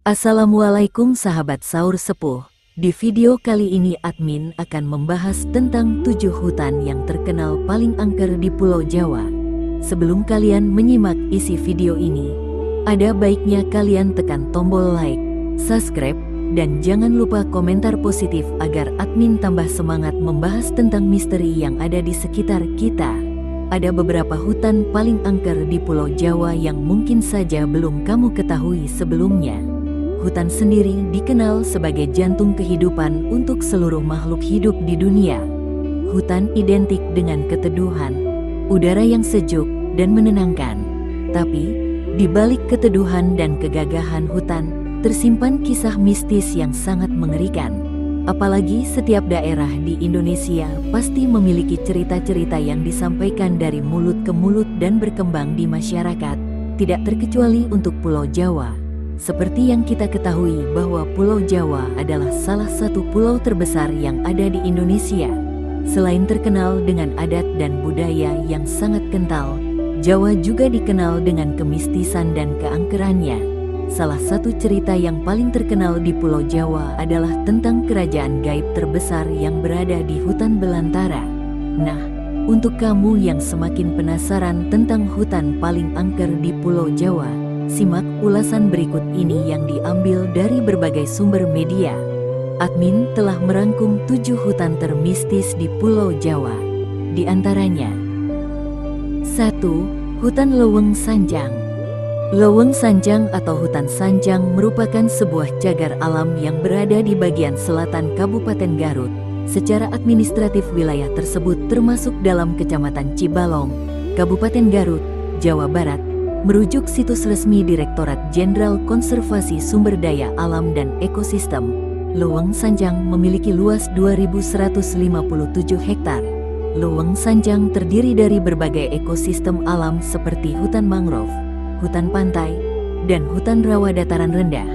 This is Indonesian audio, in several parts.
Assalamualaikum sahabat Saur Sepuh. Di video kali ini admin akan membahas tentang 7 hutan yang terkenal paling angker di Pulau Jawa. Sebelum kalian menyimak isi video ini, ada baiknya kalian tekan tombol like, subscribe, dan jangan lupa komentar positif agar admin tambah semangat membahas tentang misteri yang ada di sekitar kita. Ada beberapa hutan paling angker di Pulau Jawa yang mungkin saja belum kamu ketahui sebelumnya. Hutan sendiri dikenal sebagai jantung kehidupan untuk seluruh makhluk hidup di dunia. Hutan identik dengan keteduhan, udara yang sejuk dan menenangkan. Tapi, di balik keteduhan dan kegagahan hutan, tersimpan kisah mistis yang sangat mengerikan. Apalagi setiap daerah di Indonesia pasti memiliki cerita-cerita yang disampaikan dari mulut ke mulut dan berkembang di masyarakat, tidak terkecuali untuk Pulau Jawa. Seperti yang kita ketahui bahwa Pulau Jawa adalah salah satu pulau terbesar yang ada di Indonesia. Selain terkenal dengan adat dan budaya yang sangat kental, Jawa juga dikenal dengan kemistisan dan keangkerannya. Salah satu cerita yang paling terkenal di Pulau Jawa adalah tentang kerajaan gaib terbesar yang berada di hutan belantara. Nah, untuk kamu yang semakin penasaran tentang hutan paling angker di Pulau Jawa, simak ulasan berikut ini yang diambil dari berbagai sumber media. Admin telah merangkum 7 hutan termistis di Pulau Jawa. Di antaranya: 1. Hutan Leuweung Sanjang. Leuweung Sanjang atau Hutan Sanjang merupakan sebuah cagar alam yang berada di bagian selatan Kabupaten Garut. Secara administratif wilayah tersebut termasuk dalam Kecamatan Cibalong, Kabupaten Garut, Jawa Barat. Merujuk situs resmi Direktorat Jenderal Konservasi Sumber Daya Alam dan Ekosistem, Leuweung Sanjang memiliki luas 2.157 hektar. Leuweung Sanjang terdiri dari berbagai ekosistem alam seperti hutan mangrove, hutan pantai, dan hutan rawa dataran rendah.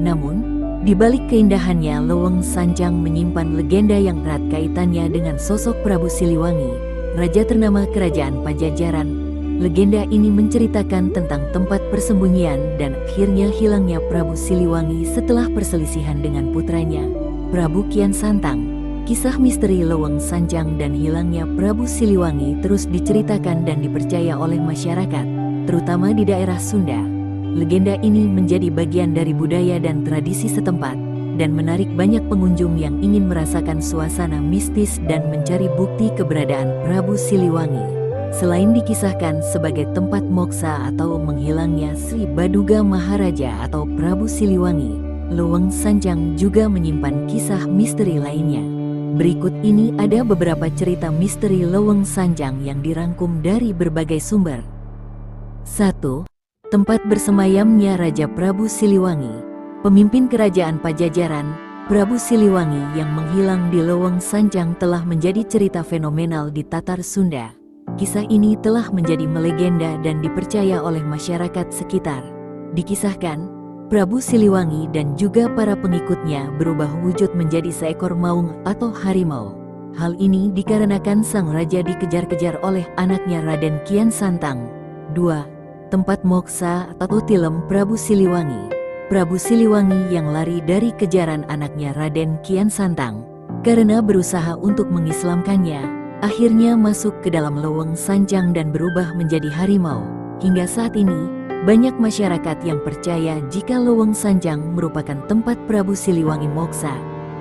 Namun, di balik keindahannya, Leuweung Sanjang menyimpan legenda yang erat kaitannya dengan sosok Prabu Siliwangi, raja ternama Kerajaan Pajajaran. Legenda ini menceritakan tentang tempat persembunyian dan akhirnya hilangnya Prabu Siliwangi setelah perselisihan dengan putranya, Prabu Kian Santang. Kisah misteri Leuweung Sanjang dan hilangnya Prabu Siliwangi terus diceritakan dan dipercaya oleh masyarakat, terutama di daerah Sunda. Legenda ini menjadi bagian dari budaya dan tradisi setempat, dan menarik banyak pengunjung yang ingin merasakan suasana mistis dan mencari bukti keberadaan Prabu Siliwangi. Selain dikisahkan sebagai tempat moksa atau menghilangnya Sri Baduga Maharaja atau Prabu Siliwangi, Leuweung Sanjang juga menyimpan kisah misteri lainnya. Berikut ini ada beberapa cerita misteri Leuweung Sanjang yang dirangkum dari berbagai sumber. 1. Tempat bersemayamnya Raja Prabu Siliwangi. Pemimpin Kerajaan Pajajaran, Prabu Siliwangi yang menghilang di Leuweung Sanjang telah menjadi cerita fenomenal di Tatar Sunda. Kisah ini telah menjadi melegenda dan dipercaya oleh masyarakat sekitar. Dikisahkan, Prabu Siliwangi dan juga para pengikutnya berubah wujud menjadi seekor maung atau harimau. Hal ini dikarenakan sang raja dikejar-kejar oleh anaknya Raden Kian Santang. 2. Tempat moksa atau tilem Prabu Siliwangi. Prabu Siliwangi yang lari dari kejaran anaknya Raden Kian Santang karena berusaha untuk mengislamkannya, akhirnya masuk ke dalam Leuweung Sanjang dan berubah menjadi harimau. Hingga saat ini, banyak masyarakat yang percaya jika Leuweung Sanjang merupakan tempat Prabu Siliwangi moksa,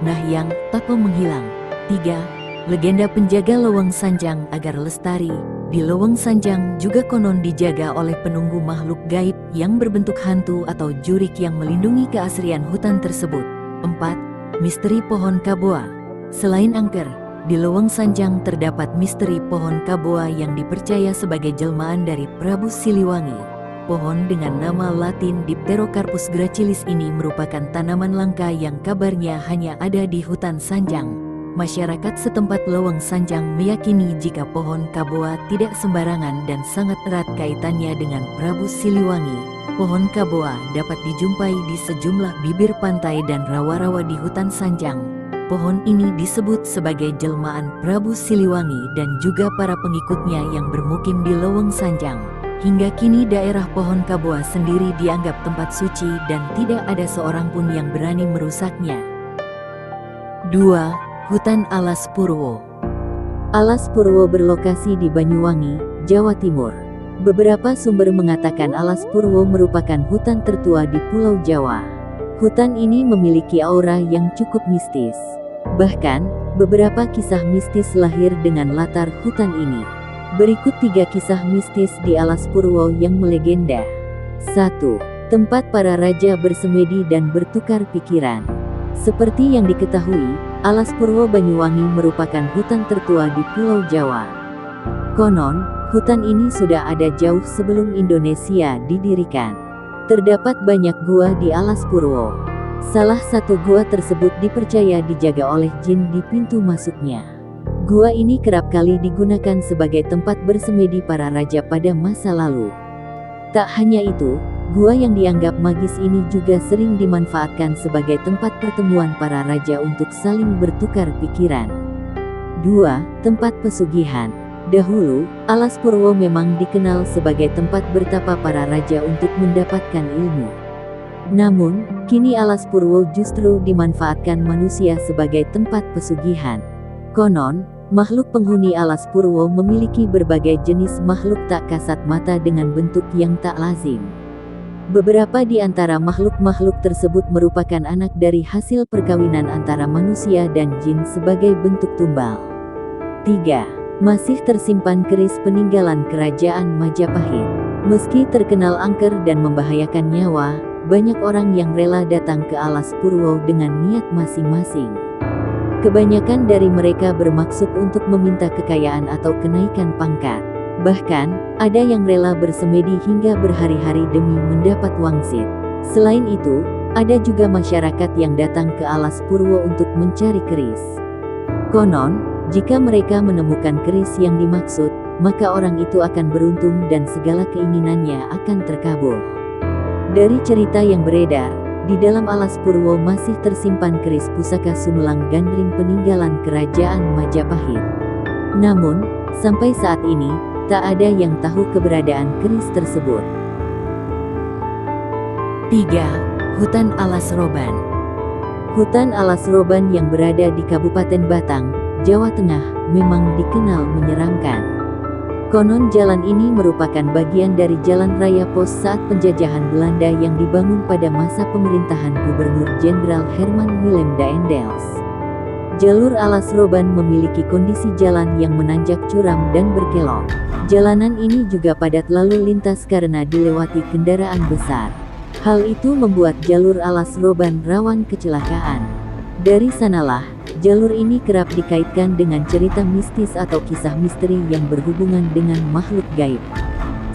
nah yang tak menghilang. 3. Legenda penjaga Leuweung Sanjang agar lestari. Di Leuweung Sanjang juga konon dijaga oleh penunggu makhluk gaib yang berbentuk hantu atau jurik yang melindungi keasrian hutan tersebut. 4. Misteri Pohon Kaboa. Selain angker, di Leuweung Sanjang terdapat misteri pohon kaboa yang dipercaya sebagai jelmaan dari Prabu Siliwangi. Pohon dengan nama Latin Dipterocarpus gracilis ini merupakan tanaman langka yang kabarnya hanya ada di hutan Sanjang. Masyarakat setempat Leuweung Sanjang meyakini jika pohon kaboa tidak sembarangan dan sangat erat kaitannya dengan Prabu Siliwangi. Pohon kaboa dapat dijumpai di sejumlah bibir pantai dan rawa-rawa di hutan Sanjang. Pohon ini disebut sebagai jelmaan Prabu Siliwangi dan juga para pengikutnya yang bermukim di Leuweung Sanjang. Hingga kini daerah Pohon Kaboa sendiri dianggap tempat suci dan tidak ada seorang pun yang berani merusaknya. 2. Hutan Alas Purwo. Alas Purwo berlokasi di Banyuwangi, Jawa Timur. Beberapa sumber mengatakan Alas Purwo merupakan hutan tertua di Pulau Jawa. Hutan ini memiliki aura yang cukup mistis. Bahkan, beberapa kisah mistis lahir dengan latar hutan ini. Berikut 3 kisah mistis di Alas Purwo yang melegenda. 1. Tempat para raja bersemedi dan bertukar pikiran. Seperti yang diketahui, Alas Purwo Banyuwangi merupakan hutan tertua di Pulau Jawa. Konon, hutan ini sudah ada jauh sebelum Indonesia didirikan. Terdapat banyak gua di Alas Purwo. Salah satu gua tersebut dipercaya dijaga oleh jin di pintu masuknya. Gua ini kerap kali digunakan sebagai tempat bersemedi para raja pada masa lalu. Tak hanya itu, gua yang dianggap magis ini juga sering dimanfaatkan sebagai tempat pertemuan para raja untuk saling bertukar pikiran. 2. Tempat pesugihan. Dahulu, Alas Purwo memang dikenal sebagai tempat bertapa para raja untuk mendapatkan ilmu. Namun, kini Alas Purwo justru dimanfaatkan manusia sebagai tempat pesugihan. Konon, makhluk penghuni Alas Purwo memiliki berbagai jenis makhluk tak kasat mata dengan bentuk yang tak lazim. Beberapa di antara makhluk-makhluk tersebut merupakan anak dari hasil perkawinan antara manusia dan jin sebagai bentuk tumbal. 3. Masih tersimpan keris peninggalan Kerajaan Majapahit. Meski terkenal angker dan membahayakan nyawa, banyak orang yang rela datang ke Alas Purwo dengan niat masing-masing. Kebanyakan dari mereka bermaksud untuk meminta kekayaan atau kenaikan pangkat. Bahkan, ada yang rela bersemedi hingga berhari-hari demi mendapat wangsit. Selain itu, ada juga masyarakat yang datang ke Alas Purwo untuk mencari keris. Konon, jika mereka menemukan keris yang dimaksud, maka orang itu akan beruntung dan segala keinginannya akan terkabul. Dari cerita yang beredar, di dalam Alas Purwo masih tersimpan keris pusaka Sumelang Gandring peninggalan Kerajaan Majapahit. Namun, sampai saat ini, tak ada yang tahu keberadaan keris tersebut. 3. Hutan Alas Roban. Hutan Alas Roban yang berada di Kabupaten Batang, Jawa Tengah, memang dikenal menyeramkan. Konon jalan ini merupakan bagian dari Jalan Raya Pos saat penjajahan Belanda yang dibangun pada masa pemerintahan Gubernur Jenderal Herman Willem Daendels. Jalur Alas Roban memiliki kondisi jalan yang menanjak curam dan berkelok. Jalanan ini juga padat lalu lintas karena dilewati kendaraan besar. Hal itu membuat jalur Alas Roban rawan kecelakaan. Dari sanalah, jalur ini kerap dikaitkan dengan cerita mistis atau kisah misteri yang berhubungan dengan makhluk gaib.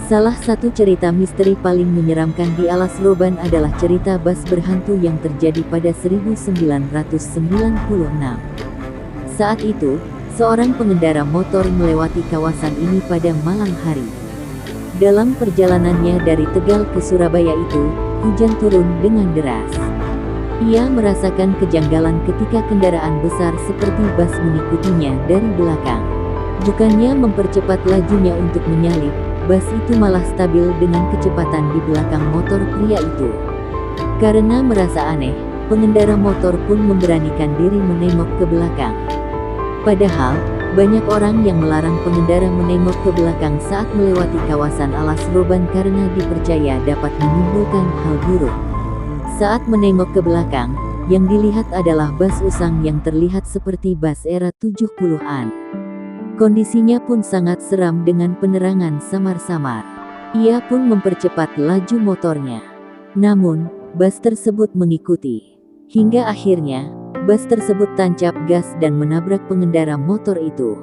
Salah satu cerita misteri paling menyeramkan di Alas Roban adalah cerita bas berhantu yang terjadi pada 1996. Saat itu, seorang pengendara motor melewati kawasan ini pada malam hari. Dalam perjalanannya dari Tegal ke Surabaya itu, hujan turun dengan deras. Ia merasakan kejanggalan ketika kendaraan besar seperti bas mengikutinya dari belakang. Bukannya mempercepat lajunya untuk menyalip, bas itu malah stabil dengan kecepatan di belakang motor pria itu. Karena merasa aneh, pengendara motor pun memberanikan diri menengok ke belakang. Padahal, banyak orang yang melarang pengendara menengok ke belakang saat melewati kawasan Alas Roban karena dipercaya dapat menimbulkan hal buruk. Saat menengok ke belakang, yang dilihat adalah bas usang yang terlihat seperti bas era 70-an. Kondisinya pun sangat seram dengan penerangan samar-samar. Ia pun mempercepat laju motornya. Namun, bas tersebut mengikuti. Hingga akhirnya, bas tersebut tancap gas dan menabrak pengendara motor itu.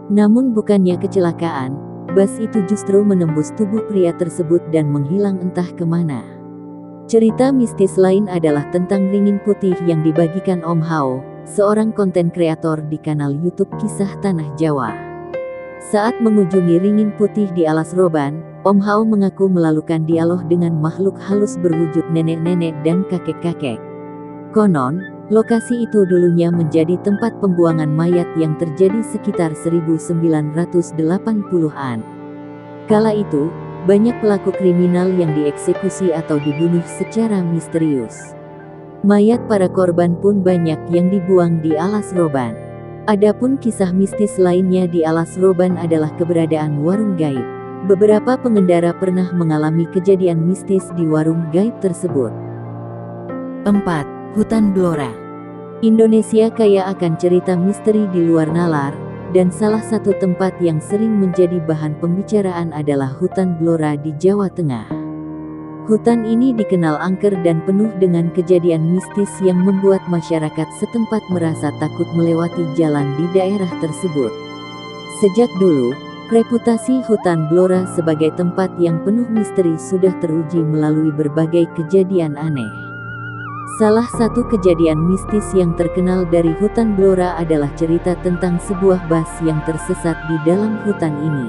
Namun bukannya kecelakaan, bas itu justru menembus tubuh pria tersebut dan menghilang entah kemana. Cerita mistis lain adalah tentang ringin putih yang dibagikan Om Hao, seorang konten kreator di kanal YouTube Kisah Tanah Jawa. Saat mengunjungi ringin putih di Alas Roban, Om Hao mengaku melakukan dialog dengan makhluk halus berwujud nenek-nenek dan kakek-kakek. Konon, lokasi itu dulunya menjadi tempat pembuangan mayat yang terjadi sekitar 1980-an. Kala itu, banyak pelaku kriminal yang dieksekusi atau dibunuh secara misterius. Mayat para korban pun banyak yang dibuang di alas roban. Adapun kisah mistis lainnya di alas roban adalah keberadaan warung gaib. Beberapa pengendara pernah mengalami kejadian mistis di warung gaib tersebut. 4. Hutan Blora. Indonesia kaya akan cerita misteri di luar nalar, dan salah satu tempat yang sering menjadi bahan pembicaraan adalah hutan Blora di Jawa Tengah. Hutan ini dikenal angker dan penuh dengan kejadian mistis yang membuat masyarakat setempat merasa takut melewati jalan di daerah tersebut. Sejak dulu, reputasi hutan Blora sebagai tempat yang penuh misteri sudah teruji melalui berbagai kejadian aneh. Salah satu kejadian mistis yang terkenal dari hutan Blora adalah cerita tentang sebuah bas yang tersesat di dalam hutan ini.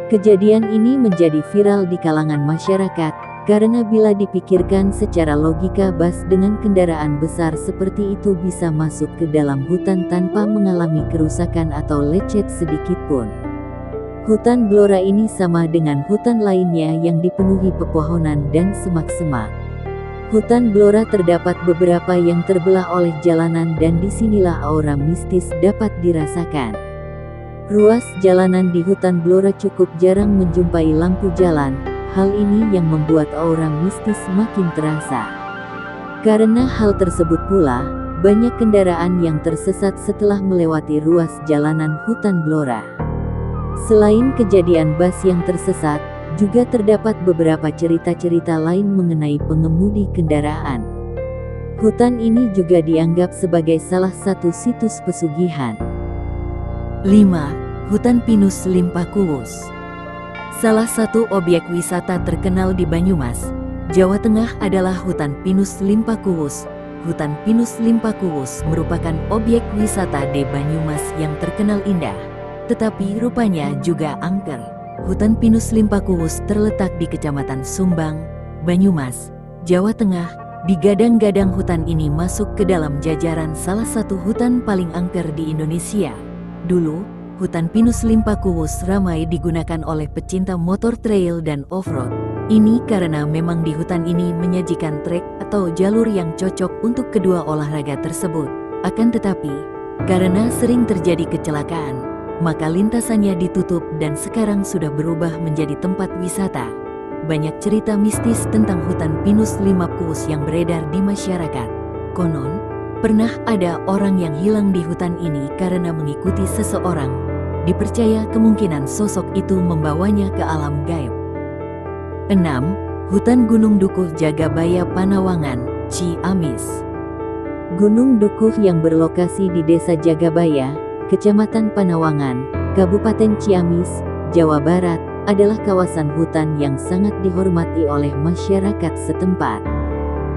Kejadian ini menjadi viral di kalangan masyarakat, karena bila dipikirkan secara logika bas dengan kendaraan besar seperti itu bisa masuk ke dalam hutan tanpa mengalami kerusakan atau lecet sedikit pun. Hutan Blora ini sama dengan hutan lainnya yang dipenuhi pepohonan dan semak-semak. Hutan Blora terdapat beberapa yang terbelah oleh jalanan dan disinilah aura mistis dapat dirasakan. Ruas jalanan di hutan Blora cukup jarang menjumpai lampu jalan, hal ini yang membuat aura mistis makin terasa. Karena hal tersebut pula, banyak kendaraan yang tersesat setelah melewati ruas jalanan hutan Blora. Selain kejadian bas yang tersesat, juga terdapat beberapa cerita-cerita lain mengenai pengemudi kendaraan. Hutan ini juga dianggap sebagai salah satu situs pesugihan. 5. Hutan Pinus Limpakuwus. Salah satu objek wisata terkenal di Banyumas, Jawa Tengah adalah Hutan Pinus Limpakuwus. Hutan Pinus Limpakuwus merupakan objek wisata di Banyumas yang terkenal indah, tetapi rupanya juga angker. Hutan Pinus Limpakuwus terletak di Kecamatan Sumbang, Banyumas, Jawa Tengah. Digadang-gadang hutan ini masuk ke dalam jajaran salah satu hutan paling angker di Indonesia. Dulu, Hutan Pinus Limpakuwus ramai digunakan oleh pecinta motor trail dan off-road. Ini karena memang di hutan ini menyajikan trek atau jalur yang cocok untuk kedua olahraga tersebut. Akan tetapi, karena sering terjadi kecelakaan, maka lintasannya ditutup dan sekarang sudah berubah menjadi tempat wisata. Banyak cerita mistis tentang Hutan Pinus Limpakuwus yang beredar di masyarakat. Konon, pernah ada orang yang hilang di hutan ini karena mengikuti seseorang. Dipercaya kemungkinan sosok itu membawanya ke alam gaib. 6. Hutan Gunung Dukuh Jagabaya Panawangan, Ciamis. Gunung Dukuh yang berlokasi di Desa Jagabaya, Kecamatan Panawangan, Kabupaten Ciamis, Jawa Barat, adalah kawasan hutan yang sangat dihormati oleh masyarakat setempat.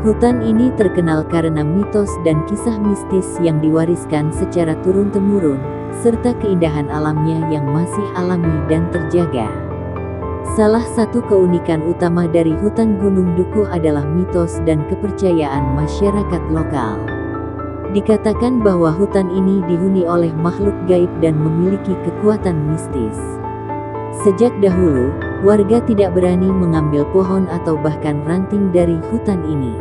Hutan ini terkenal karena mitos dan kisah mistis yang diwariskan secara turun-temurun, serta keindahan alamnya yang masih alami dan terjaga. Salah satu keunikan utama dari hutan Gunung Dukuh adalah mitos dan kepercayaan masyarakat lokal. Dikatakan bahwa hutan ini dihuni oleh makhluk gaib dan memiliki kekuatan mistis. Sejak dahulu, warga tidak berani mengambil pohon atau bahkan ranting dari hutan ini.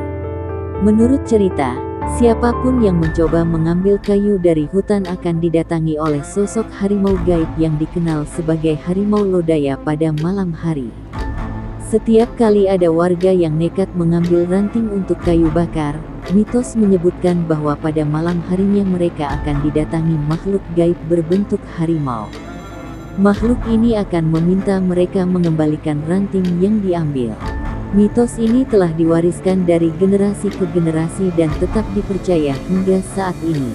Menurut cerita, siapapun yang mencoba mengambil kayu dari hutan akan didatangi oleh sosok harimau gaib yang dikenal sebagai harimau lodaya pada malam hari. Setiap kali ada warga yang nekat mengambil ranting untuk kayu bakar, mitos menyebutkan bahwa pada malam harinya mereka akan didatangi makhluk gaib berbentuk harimau. Makhluk ini akan meminta mereka mengembalikan ranting yang diambil. Mitos ini telah diwariskan dari generasi ke generasi dan tetap dipercaya hingga saat ini.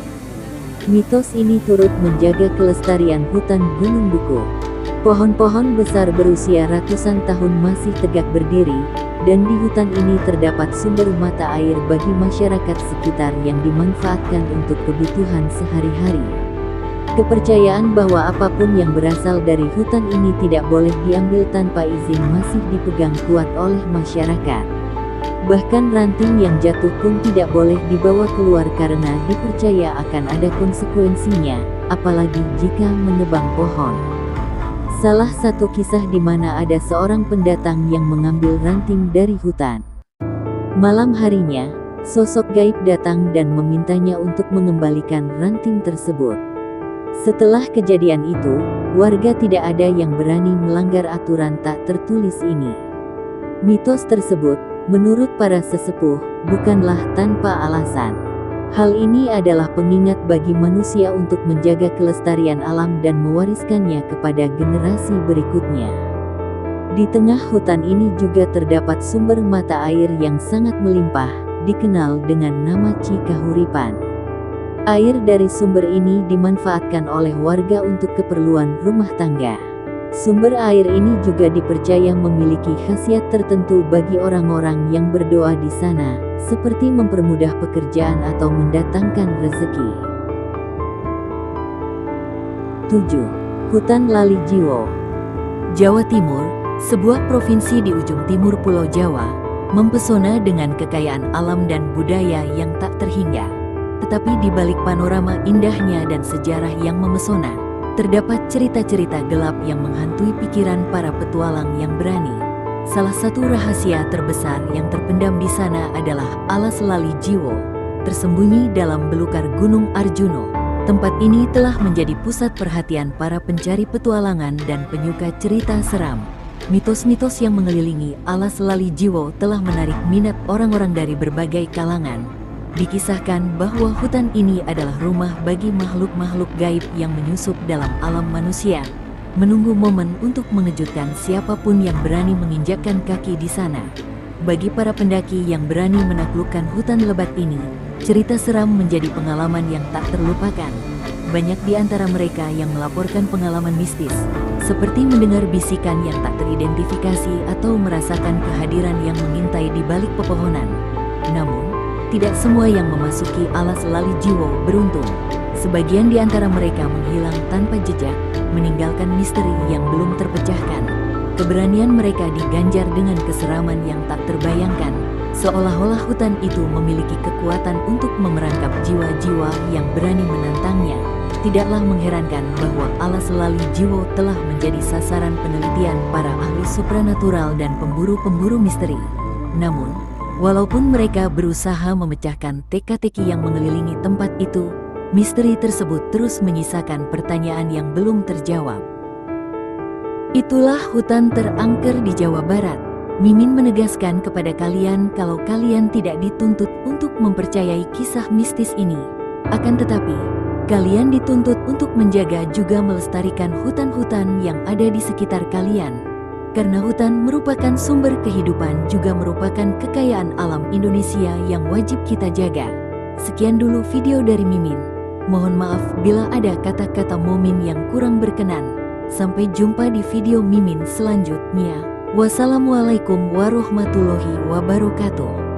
Mitos ini turut menjaga kelestarian hutan Gunung Dukuh. Pohon-pohon besar berusia ratusan tahun masih tegak berdiri, dan di hutan ini terdapat sumber mata air bagi masyarakat sekitar yang dimanfaatkan untuk kebutuhan sehari-hari. Kepercayaan bahwa apapun yang berasal dari hutan ini tidak boleh diambil tanpa izin masih dipegang kuat oleh masyarakat. Bahkan ranting yang jatuh pun tidak boleh dibawa keluar karena dipercaya akan ada konsekuensinya, apalagi jika menebang pohon. Salah satu kisah di mana ada seorang pendatang yang mengambil ranting dari hutan. Malam harinya, sosok gaib datang dan memintanya untuk mengembalikan ranting tersebut. Setelah kejadian itu, warga tidak ada yang berani melanggar aturan tak tertulis ini. Mitos tersebut, menurut para sesepuh, bukanlah tanpa alasan. Hal ini adalah pengingat bagi manusia untuk menjaga kelestarian alam dan mewariskannya kepada generasi berikutnya. Di tengah hutan ini juga terdapat sumber mata air yang sangat melimpah, dikenal dengan nama Cikahuripan. Air dari sumber ini dimanfaatkan oleh warga untuk keperluan rumah tangga. Sumber air ini juga dipercaya memiliki khasiat tertentu bagi orang-orang yang berdoa di sana, seperti mempermudah pekerjaan atau mendatangkan rezeki. 7. Hutan Lali Jiwo. Jawa Timur, sebuah provinsi di ujung timur Pulau Jawa, mempesona dengan kekayaan alam dan budaya yang tak terhingga. Tetapi di balik panorama indahnya dan sejarah yang memesona, terdapat cerita-cerita gelap yang menghantui pikiran para petualang yang berani. Salah satu rahasia terbesar yang terpendam di sana adalah Alas Lali Jiwo, tersembunyi dalam belukar Gunung Arjuno. Tempat ini telah menjadi pusat perhatian para pencari petualangan dan penyuka cerita seram. Mitos-mitos yang mengelilingi Alas Lali Jiwo telah menarik minat orang-orang dari berbagai kalangan. Dikisahkan bahwa hutan ini adalah rumah bagi makhluk-makhluk gaib yang menyusup dalam alam manusia, menunggu momen untuk mengejutkan siapapun yang berani menginjakkan kaki di sana. Bagi para pendaki yang berani menaklukkan hutan lebat ini, cerita seram menjadi pengalaman yang tak terlupakan. Banyak di antara mereka yang melaporkan pengalaman mistis, seperti mendengar bisikan yang tak teridentifikasi atau merasakan kehadiran yang mengintai di balik pepohonan. Namun, tidak semua yang memasuki Alas Lali Jiwo beruntung. Sebagian di antara mereka menghilang tanpa jejak, meninggalkan misteri yang belum terpecahkan. Keberanian mereka diganjar dengan keseraman yang tak terbayangkan, seolah-olah hutan itu memiliki kekuatan untuk memerangkap jiwa-jiwa yang berani menantangnya. Tidaklah mengherankan bahwa Alas Lali Jiwo telah menjadi sasaran penelitian para ahli supranatural dan pemburu-pemburu misteri. Namun, walaupun mereka berusaha memecahkan teka-teki yang mengelilingi tempat itu, misteri tersebut terus menyisakan pertanyaan yang belum terjawab. Itulah hutan terangker di Jawa Barat. Mimin menegaskan kepada kalian kalau kalian tidak dituntut untuk mempercayai kisah mistis ini. Akan tetapi, kalian dituntut untuk menjaga juga melestarikan hutan-hutan yang ada di sekitar kalian. Karena hutan merupakan sumber kehidupan juga merupakan kekayaan alam Indonesia yang wajib kita jaga. Sekian dulu video dari Mimin. Mohon maaf bila ada kata-kata Momin yang kurang berkenan. Sampai jumpa di video Mimin selanjutnya. Wassalamualaikum warahmatullahi wabarakatuh.